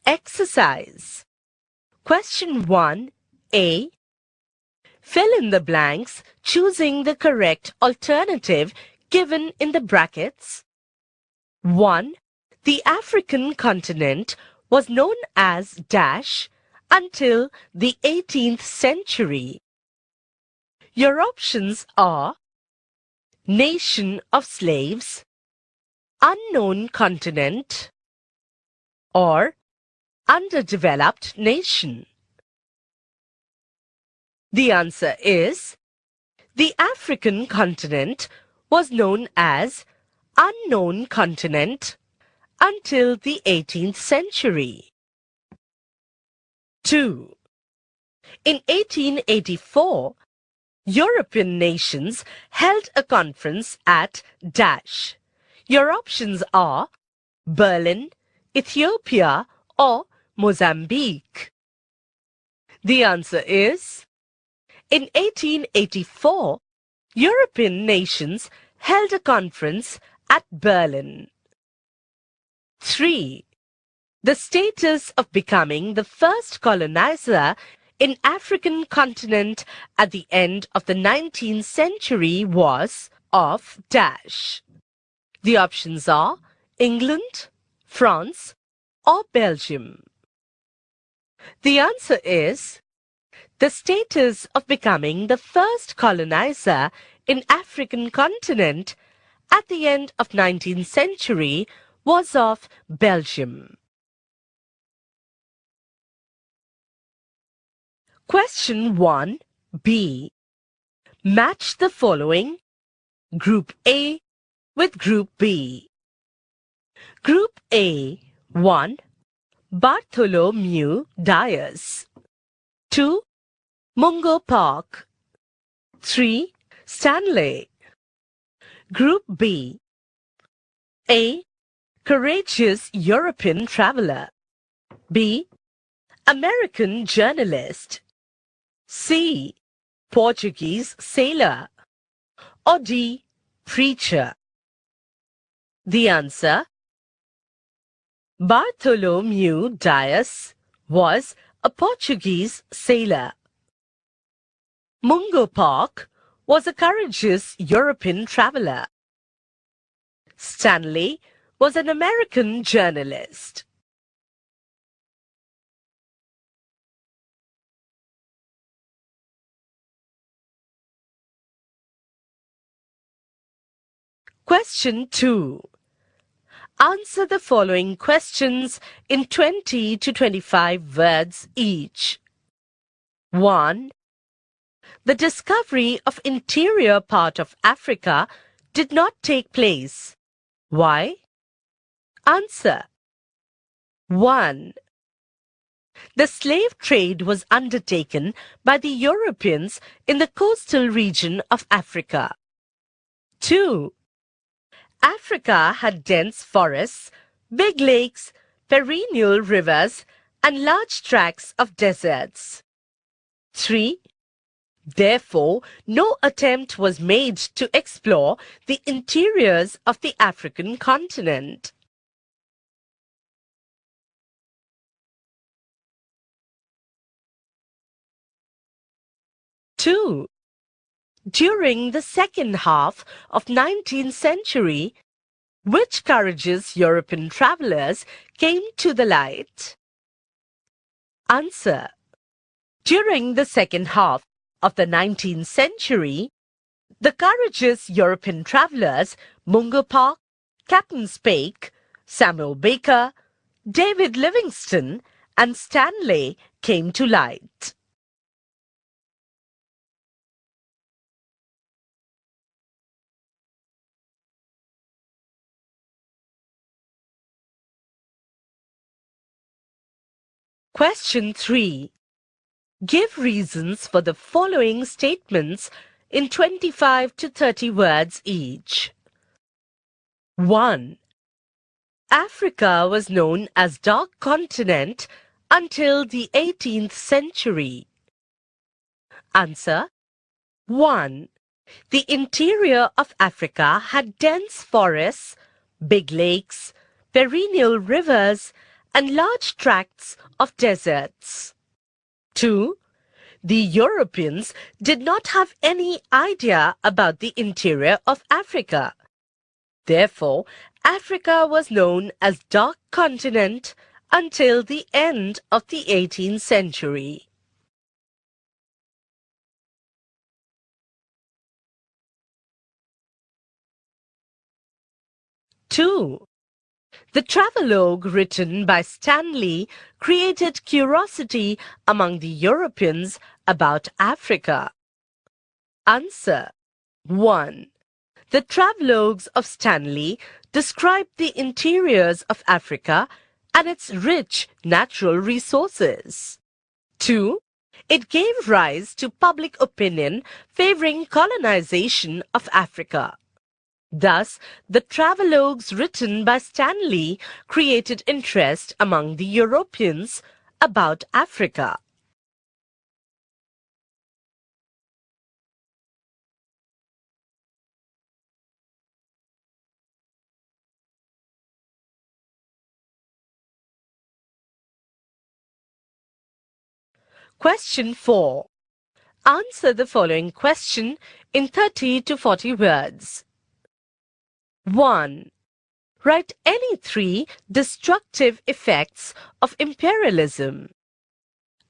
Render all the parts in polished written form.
Exercise. Question 1A. Fill in the blanks choosing the correct alternative given in the brackets. 1. The African continent was known as dash until the 18th century. Your options are nation of slaves, unknown continent, or underdeveloped nation. The answer is the African continent was known as unknown continent until the 18th century. 2. In 1884, European nations held a conference at dash. Your options are Berlin, Ethiopia, or Mozambique. The answer is in 1884, European nations held a conference at Berlin. 3. The status of becoming the first colonizer in African continent at the end of the 19th century was of dash. The options are England, France, or Belgium. The answer is the status of becoming the first colonizer in African continent at the end of 19th century was of Belgium. Question 1B. Match the following Group A with Group B. Group A. 1. Bartholomew Dias. 2. Mungo Park. 3. Stanley. Group B. A. Courageous European traveler. B. American journalist. C. Portuguese sailor. Or D. Preacher. The answer: Bartholomew Dias was a Portuguese sailor. Mungo Park was a courageous European traveler. Stanley was an American journalist. Question 2. Answer the following questions in 20 to 25 words each. 1. The discovery of interior part of Africa did not take place. Why? Answer. 1. The slave trade was undertaken by the Europeans in the coastal region of Africa. 2. Africa had dense forests, big lakes, perennial rivers, and large tracts of deserts. 3. Therefore, no attempt was made to explore the interiors of the African continent. Two. During the second half of 19th century, which courageous European travelers came to the light? Answer. During the second half of the 19th century, the courageous European travelers Mungo Park, Captain Speke, Samuel Baker, David Livingstone, and Stanley came to light. Question 3. Give reasons for the following statements in 25 to 30 words each. 1. Africa was known as Dark Continent until the 18th century. Answer. 1. The interior of Africa had dense forests, big lakes, perennial rivers, and large tracts of deserts. 2. The Europeans did not have any idea about the interior of Africa. Therefore, Africa was known as Dark Continent until the end of the 18th century. Two. The travelogue written by Stanley created curiosity among the Europeans about Africa. Answer. 1. The travelogues of Stanley described the interiors of Africa and its rich natural resources. 2. It gave rise to public opinion favoring colonization of Africa. Thus, the travelogues written by Stanley created interest among the Europeans about Africa. Question 4. Answer the following question in 30 to 40 words. 1. Write any 3 destructive effects of imperialism.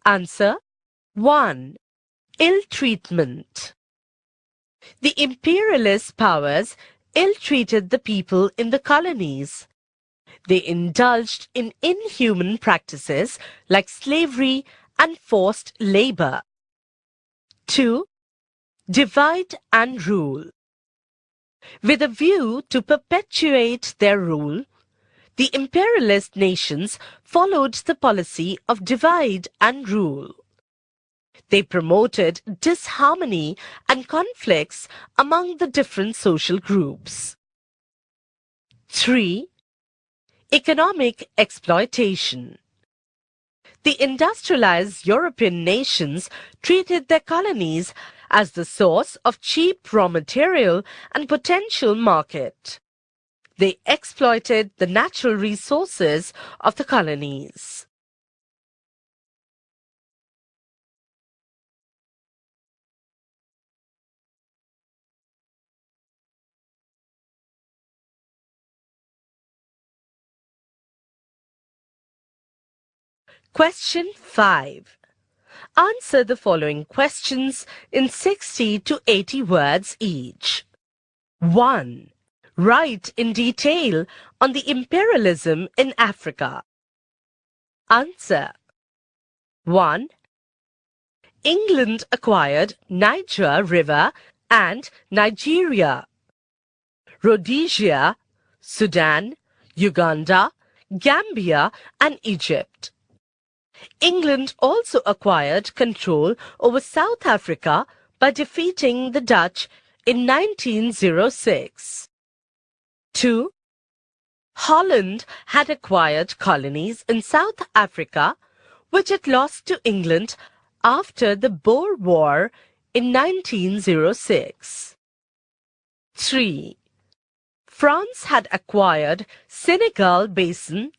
Answer. 1. Ill-treatment. The imperialist powers ill-treated the people in the colonies. They indulged in inhuman practices like slavery and forced labor. 2. Divide and rule. With a view to perpetuate their rule, the imperialist nations followed the policy of divide and rule. They promoted disharmony and conflicts among the different social groups. 3. Economic exploitation. The industrialized European nations treated their colonies as the source of cheap raw material and potential market. They exploited the natural resources of the colonies. Question 5. Answer the following questions in 60 to 80 words each. 1. Write in detail on the imperialism in Africa. Answer. 1. England acquired Niger River and Nigeria, Rhodesia, Sudan, Uganda, Gambia, and Egypt. England also acquired control over South Africa by defeating the Dutch in 1906. 2. Holland had acquired colonies in South Africa, which it lost to England after the Boer War in 1906. 3. France had acquired Senegal basin,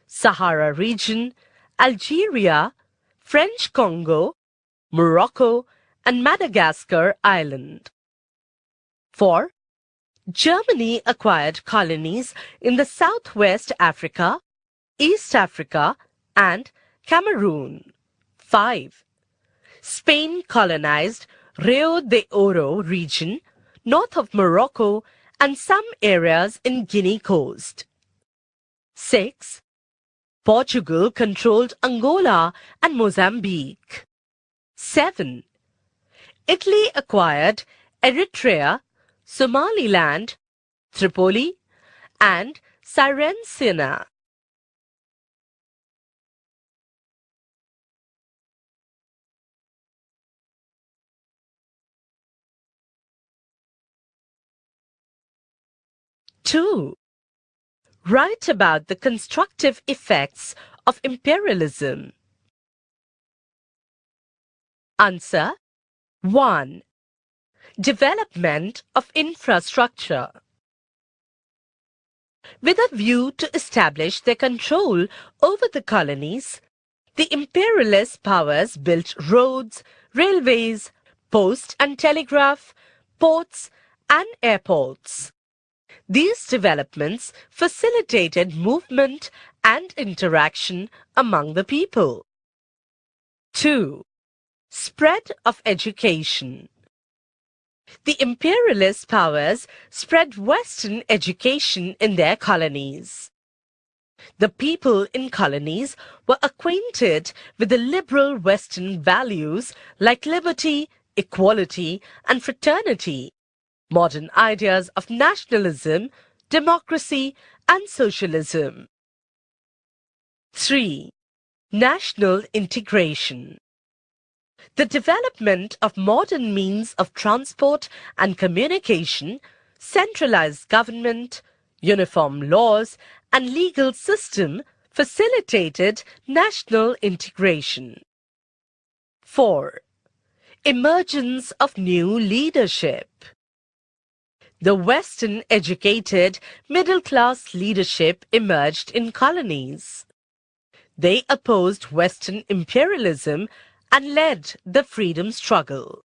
Sahara region, Algeria, French Congo, Morocco, and Madagascar Island. 4. Germany acquired colonies in the Southwest Africa, East Africa, and Cameroon. 5. Spain colonized Rio de Oro region, north of Morocco, and some areas in Guinea coast. 6. Portugal controlled Angola and Mozambique. 7. Italy acquired Eritrea, Somaliland, Tripoli, and Syrentina. 2. Write about the constructive effects of imperialism. Answer. 1. Development of infrastructure. With a view to establish their control over the colonies, the imperialist powers built roads, railways, post and telegraph, ports, and airports. These developments facilitated movement and interaction among the people. 2. Spread of education. The imperialist powers spread Western education in their colonies. The people in colonies were acquainted with the liberal Western values like liberty, equality, and fraternity, modern ideas of nationalism, democracy, and socialism. 3. National integration. The development of modern means of transport and communication, centralized government, uniform laws, and legal system facilitated national integration. 4. Emergence of new leadership. The Western educated middle-class leadership emerged in colonies. They opposed Western imperialism and led the freedom struggle.